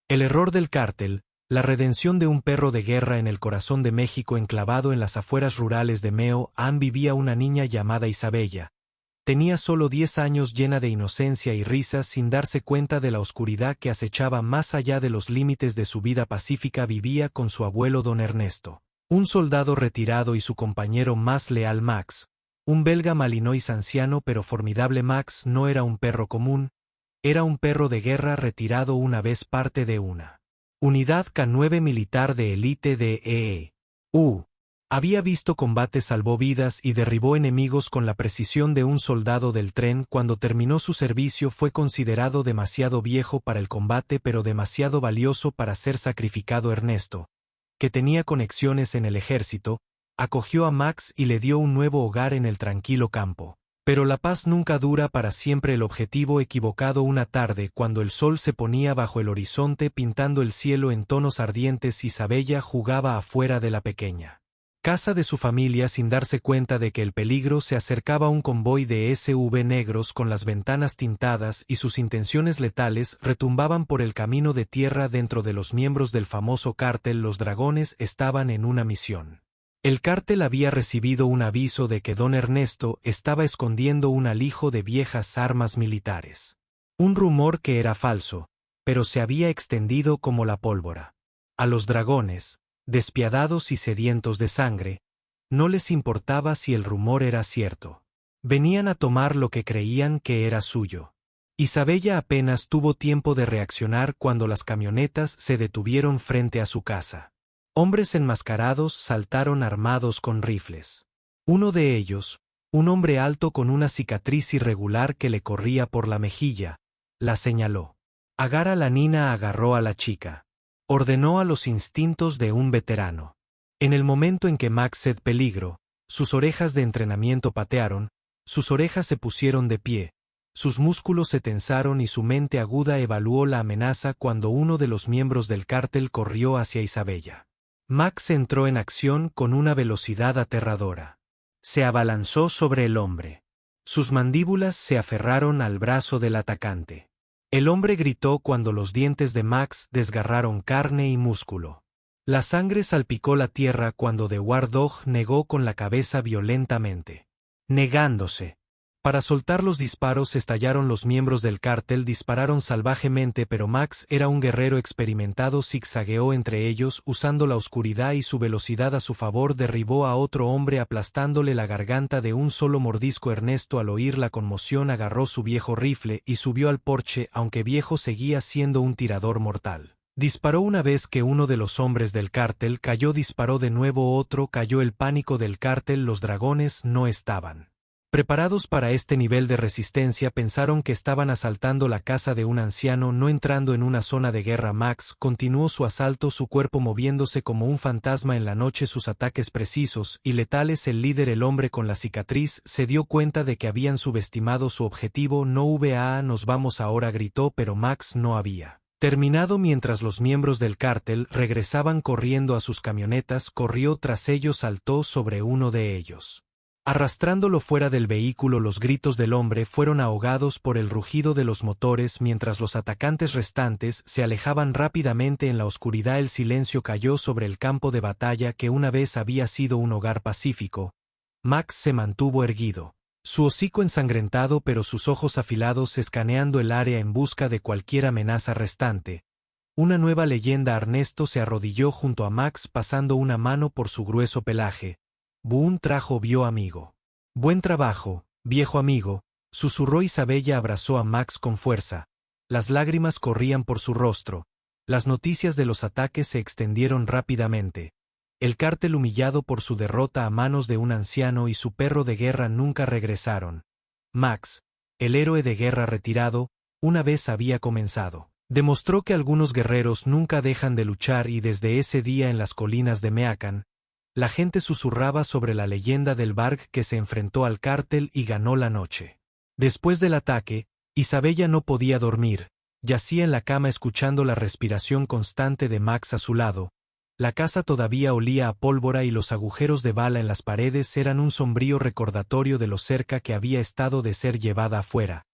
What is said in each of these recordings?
El error del cártel, la redención de un perro de guerra en el corazón de México enclavado en las afueras rurales de Meoam vivía una niña llamada Isabella. Tenía solo 10 años llena de inocencia y risas sin darse cuenta de la oscuridad que acechaba más allá de los límites de su vida pacífica vivía con su abuelo don Ernesto, un soldado retirado y su compañero más leal Max, un belga malinois anciano pero formidable. Max no era un perro común, era un perro de guerra retirado una vez parte de una unidad K9 militar de élite de E.U. Había visto combates, salvó vidas y derribó enemigos con la precisión de un soldado del tren. Cuando terminó su servicio fue considerado demasiado viejo para el combate pero demasiado valioso para ser sacrificado. Ernesto, que tenía conexiones en el ejército, acogió a Max y le dio un nuevo hogar en el tranquilo campo. Pero la paz nunca dura para siempre. El objetivo equivocado. Una tarde, cuando el sol se ponía bajo el horizonte pintando el cielo en tonos ardientes, Isabella jugaba afuera de la pequeña casa de su familia sin darse cuenta de que el peligro se acercaba. Un convoy de SUV negros con las ventanas tintadas y sus intenciones letales retumbaban por el camino de tierra. Dentro de los miembros del famoso cártel Los Dragones estaban en una misión. El cártel había recibido un aviso de que don Ernesto estaba escondiendo un alijo de viejas armas militares. Un rumor que era falso, pero se había extendido como la pólvora. A los dragones, despiadados y sedientos de sangre, no les importaba si el rumor era cierto. Venían a tomar lo que creían que era suyo. Isabella apenas tuvo tiempo de reaccionar cuando las camionetas se detuvieron frente a su casa. Hombres enmascarados saltaron armados con rifles. Uno de ellos, un hombre alto con una cicatriz irregular que le corría por la mejilla, la señaló. Agarra la nina. Agarró a la chica. Ordenó a los instintos de un veterano. En el momento en que Max sed peligro, sus orejas de entrenamiento patearon, sus orejas se pusieron de pie, sus músculos se tensaron y su mente aguda evaluó la amenaza cuando uno de los miembros del cártel corrió hacia Isabella. Max entró en acción con una velocidad aterradora. Se abalanzó sobre el hombre. Sus mandíbulas se aferraron al brazo del atacante. El hombre gritó cuando los dientes de Max desgarraron carne y músculo. La sangre salpicó la tierra cuando The War Dog negó con la cabeza violentamente. Negándose. Para soltar los disparos estallaron. Los miembros del cártel dispararon salvajemente, pero Max era un guerrero experimentado. Zigzagueó entre ellos usando la oscuridad y su velocidad a su favor. Derribó a otro hombre aplastándole la garganta de un solo mordisco. Ernesto, al oír la conmoción, agarró su viejo rifle y subió al porche. Aunque viejo, seguía siendo un tirador mortal. Disparó una vez que uno de los hombres del cártel cayó. Disparó de nuevo, otro cayó. El pánico del cártel. Los dragones no estaban preparados para este nivel de resistencia. Pensaron que estaban asaltando la casa de un anciano, no entrando en una zona de guerra. Max continuó su asalto, su cuerpo moviéndose como un fantasma en la noche, sus ataques precisos y letales. El líder, el hombre con la cicatriz, se dio cuenta de que habían subestimado su objetivo. No nos vamos ahora, gritó, pero Max no había terminado. Mientras los miembros del cártel regresaban corriendo a sus camionetas, corrió tras ellos, saltó sobre uno de ellos, arrastrándolo fuera del vehículo. Los gritos del hombre fueron ahogados por el rugido de los motores mientras los atacantes restantes se alejaban rápidamente en la oscuridad. El silencio cayó sobre el campo de batalla que una vez había sido un hogar pacífico. Max se mantuvo erguido, su hocico ensangrentado pero sus ojos afilados escaneando el área en busca de cualquier amenaza restante. Una nueva leyenda. Ernesto se arrodilló junto a Max pasando una mano por su grueso pelaje. Buen trabajo, vio amigo. Buen trabajo, viejo amigo, susurró Isabella. Abrazó a Max con fuerza. Las lágrimas corrían por su rostro. Las noticias de los ataques se extendieron rápidamente. El cártel, humillado por su derrota a manos de un anciano y su perro de guerra, nunca regresaron. Max, el héroe de guerra retirado, una vez había comenzado. Demostró que algunos guerreros nunca dejan de luchar y desde ese día en las colinas de Meacan, la gente susurraba sobre la leyenda del Varg que se enfrentó al cártel y ganó la noche. Después del ataque, Isabella no podía dormir, yacía en la cama escuchando la respiración constante de Max a su lado. La casa todavía olía a pólvora y los agujeros de bala en las paredes eran un sombrío recordatorio de lo cerca que había estado de ser llevada afuera.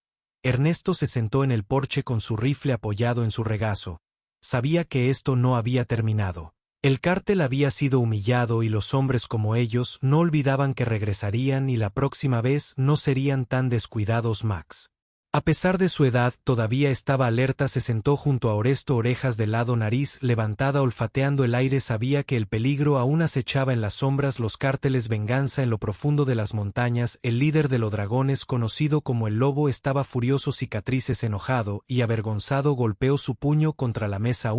Ernesto se sentó en el porche con su rifle apoyado en su regazo. sabía que esto no había terminado. El cártel había sido humillado y los hombres como ellos no olvidaban que regresarían y la próxima vez no serían tan descuidados. Max, a pesar de su edad, todavía estaba alerta. Se sentó junto a Oresto, orejas de lado, nariz levantada, olfateando el aire. Sabía que el peligro aún acechaba en las sombras, los cárteles, venganza en lo profundo de las montañas. El líder de los dragones, conocido como el Lobo, estaba furioso, cicatrices, enojado y avergonzado. Golpeó su puño contra la mesa.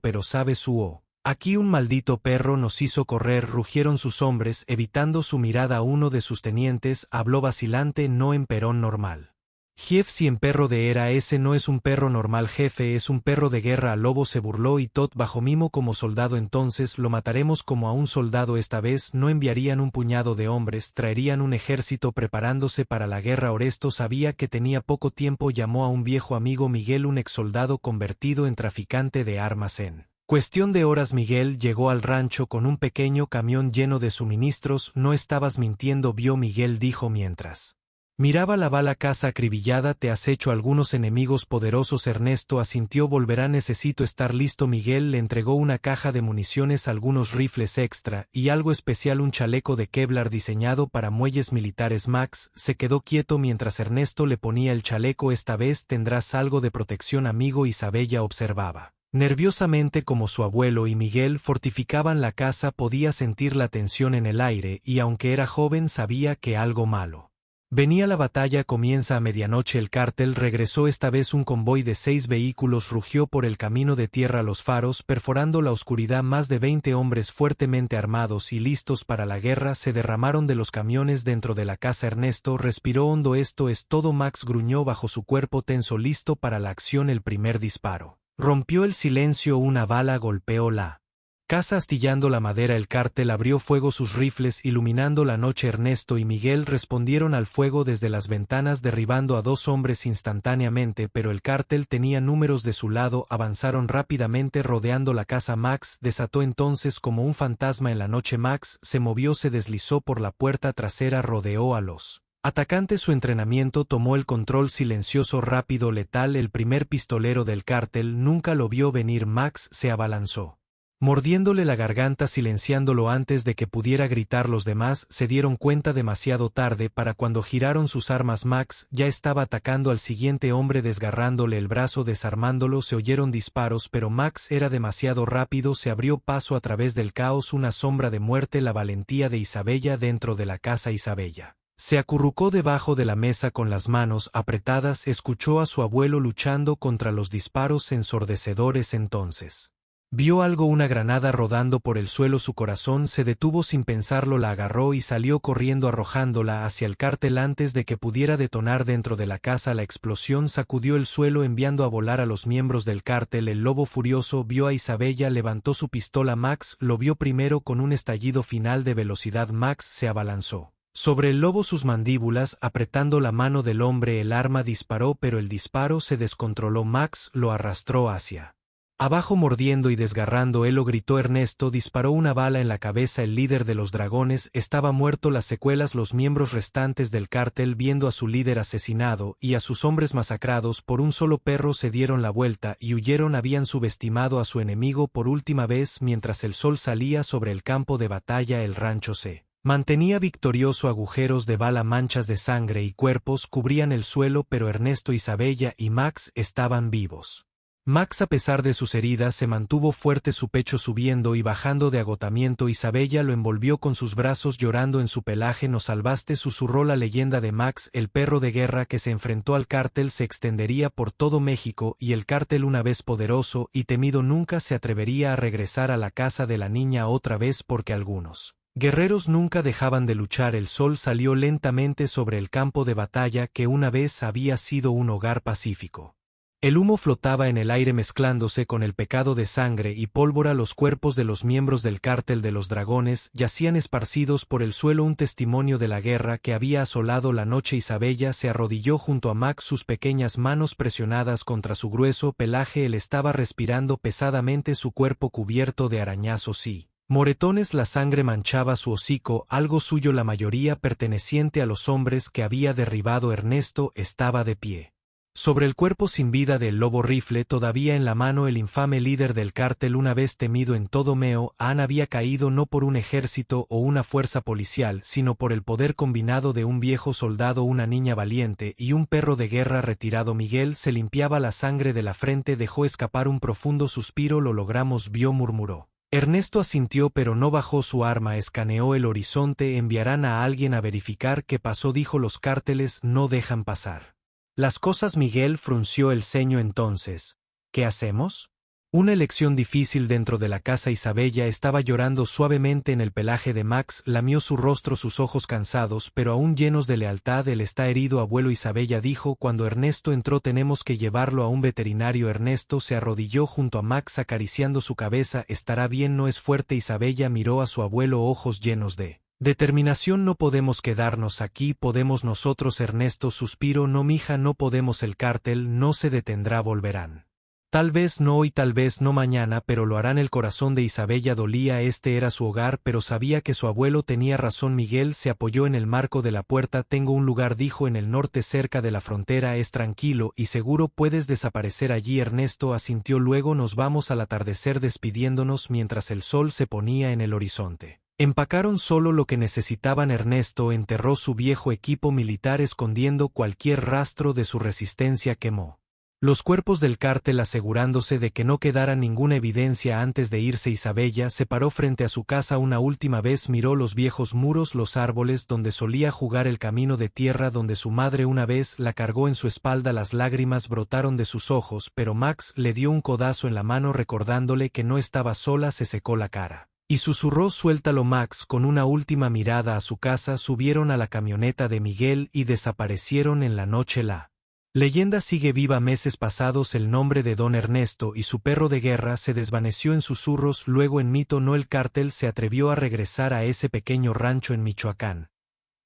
Pero sabe su aquí un maldito perro nos hizo correr, rugieron sus hombres, evitando su mirada. Uno de sus tenientes habló vacilante, no en perón normal. Jeff, si en perro de era, ese no es un perro normal, jefe, es un perro de guerra. El Lobo se burló y Todd bajo mimo como soldado. Entonces lo mataremos como a un soldado. Esta vez no enviarían un puñado de hombres, traerían un ejército preparándose para la guerra. Oresto sabía que tenía poco tiempo. Llamó a un viejo amigo, Miguel, un exsoldado convertido en traficante de armas. En cuestión de horas Miguel llegó al rancho con un pequeño camión lleno de suministros. No estabas mintiendo, vio, Miguel dijo mientras miraba la bala. Casa acribillada, te has hecho algunos enemigos poderosos. Ernesto asintió. Volverá, necesito estar listo. Miguel le entregó una caja de municiones, algunos rifles extra y algo especial, un chaleco de Kevlar diseñado para muelles militares. Max se quedó quieto mientras Ernesto le ponía el chaleco. Esta vez tendrás algo de protección, amigo. Isabella observaba nerviosamente como su abuelo y Miguel fortificaban la casa. Podía sentir la tensión en el aire y aunque era joven sabía que algo malo venía. La batalla comienza a medianoche. El cártel regresó, esta vez un convoy de 6 vehículos rugió por el camino de tierra, los faros perforando la oscuridad. Más de 20 hombres fuertemente armados y listos para la guerra se derramaron de los camiones dentro de la casa. Ernesto respiró hondo. Esto es todo, Max gruñó bajo su cuerpo tenso, listo para la acción. El primer disparo rompió el silencio, una bala golpeó la casa astillando la madera. El cártel abrió fuego, sus rifles iluminando la noche. Ernesto y Miguel respondieron al fuego desde las ventanas, derribando a 2 hombres instantáneamente, pero el cártel tenía números de su lado. Avanzaron rápidamente rodeando la casa. Max desató entonces como un fantasma en la noche. Max se movió, se deslizó por la puerta trasera, rodeó a los atacantes. Su entrenamiento tomó el control, silencioso, rápido, letal. El primer pistolero del cártel nunca lo vio venir. Max se abalanzó, mordiéndole la garganta, silenciándolo antes de que pudiera gritar. Los demás se dieron cuenta demasiado tarde. Para cuando giraron sus armas, Max ya estaba atacando al siguiente hombre, desgarrándole el brazo, desarmándolo. Se oyeron disparos, pero Max era demasiado rápido, se abrió paso a través del caos, una sombra de muerte. La valentía de Isabella dentro de la casa. Isabella se acurrucó debajo de la mesa con las manos apretadas, escuchó a su abuelo luchando contra los disparos ensordecedores. Entonces vio algo, una granada rodando por el suelo. Su corazón se detuvo, sin pensarlo la agarró y salió corriendo arrojándola hacia el cártel antes de que pudiera detonar dentro de la casa. La explosión sacudió el suelo enviando a volar a los miembros del cártel. El Lobo furioso vio a Isabella, levantó su pistola. Max lo vio primero. Con un estallido final de velocidad, Max se abalanzó sobre el Lobo, sus mandíbulas apretando la mano del hombre. El arma disparó, pero el disparo se descontroló. Max lo arrastró hacia abajo, mordiendo y desgarrando. Él lo gritó. Ernesto disparó una bala en la cabeza. El líder de los dragones estaba muerto. Las secuelas, los miembros restantes del cártel, viendo a su líder asesinado y a sus hombres masacrados por un solo perro, se dieron la vuelta y huyeron. Habían subestimado a su enemigo por última vez. Mientras el sol salía sobre el campo de batalla, el rancho se mantenía victorioso. Agujeros de bala, manchas de sangre y cuerpos cubrían el suelo, pero Ernesto, Isabella y Max estaban vivos. Max, a pesar de sus heridas, se mantuvo fuerte, su pecho subiendo y bajando de agotamiento. Isabella lo envolvió con sus brazos, llorando en su pelaje. Nos salvaste, susurró la leyenda de Max. El perro de guerra que se enfrentó al cártel se extendería por todo México y el cártel, una vez poderoso y temido, nunca se atrevería a regresar a la casa de la niña otra vez, porque algunos guerreros nunca dejaban de luchar. El sol salió lentamente sobre el campo de batalla que una vez había sido un hogar pacífico. El humo flotaba en el aire mezclándose con el pecado de sangre y pólvora. Los cuerpos de los miembros del cártel de los dragones yacían esparcidos por el suelo, un testimonio de la guerra que había asolado la noche. Isabella se arrodilló junto a Max, sus pequeñas manos presionadas contra su grueso pelaje. Él estaba respirando pesadamente, su cuerpo cubierto de arañazos y moretones. La sangre manchaba su hocico, algo suyo, la mayoría perteneciente a los hombres que había derribado. Ernesto estaba de pie, Sobre el cuerpo sin vida del Lobo Rifle, todavía en la mano, el infame líder del cártel, una vez temido en todo Meo An, había caído no por un ejército o una fuerza policial, sino por el poder combinado de un viejo soldado, una niña valiente y un perro de guerra retirado. Miguel se limpiaba la sangre de la frente, dejó escapar un profundo suspiro. Lo logramos, vio, murmuró. Ernesto asintió, pero no bajó su arma, escaneó el horizonte. Enviarán a alguien a verificar qué pasó, dijo. Los cárteles no dejan pasar las cosas. Miguel frunció el ceño. Entonces, ¿qué hacemos? Una elección difícil. Dentro de la casa, Isabella estaba llorando suavemente en el pelaje de Max, lamió su rostro, sus ojos cansados pero aún llenos de lealtad. Él está herido, abuelo, Isabella dijo. Cuando Ernesto entró, tenemos que llevarlo a un veterinario. Ernesto se arrodilló junto a Max acariciando su cabeza. Estará bien, no es fuerte. Isabella miró a su abuelo, ojos llenos de determinación. No podemos quedarnos aquí, podemos nosotros. Ernesto suspiró. No, mija, no podemos. El cártel no se detendrá, volverán. Tal vez no hoy, tal vez no mañana, pero lo harán. El corazón de Isabella dolía. Este era su hogar, pero sabía que su abuelo tenía razón. Miguel se apoyó en el marco de la puerta. Tengo un lugar, dijo, en el norte, cerca de la frontera. Es tranquilo y seguro, puedes desaparecer allí. Ernesto asintió. Luego nos vamos al atardecer, despidiéndonos mientras el sol se ponía en el horizonte. Empacaron solo lo que necesitaban. Ernesto enterró su viejo equipo militar, escondiendo cualquier rastro de su resistencia. Quemó los cuerpos del cártel, asegurándose de que no quedara ninguna evidencia. Antes de irse, Isabella se paró frente a su casa una última vez, miró los viejos muros, los árboles donde solía jugar, el camino de tierra donde su madre una vez la cargó en su espalda. Las lágrimas brotaron de sus ojos, pero Max le dio un codazo en la mano recordándole que no estaba sola. Se secó la cara y susurró, suéltalo, Max. Con una última mirada a su casa, subieron a la camioneta de Miguel y desaparecieron en la noche. La leyenda sigue viva. Meses pasados, el nombre de don Ernesto y su perro de guerra se desvaneció en susurros, luego en mito. No, el cártel se atrevió a regresar a ese pequeño rancho en Michoacán.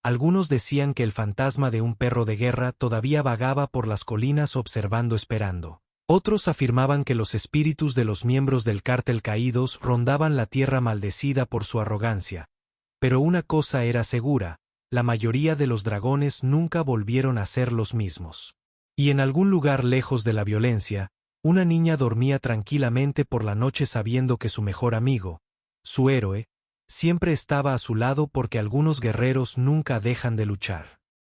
Algunos decían que el fantasma de un perro de guerra todavía vagaba por las colinas observando, esperando. Otros afirmaban que los espíritus de los miembros del cártel caídos rondaban la tierra, maldecida por su arrogancia. Pero una cosa era segura: la mayoría de los dragones nunca volvieron a ser los mismos. Y en algún lugar lejos de la violencia, una niña dormía tranquilamente por la noche, sabiendo que su mejor amigo, su héroe, siempre estaba a su lado, porque algunos guerreros nunca dejan de luchar.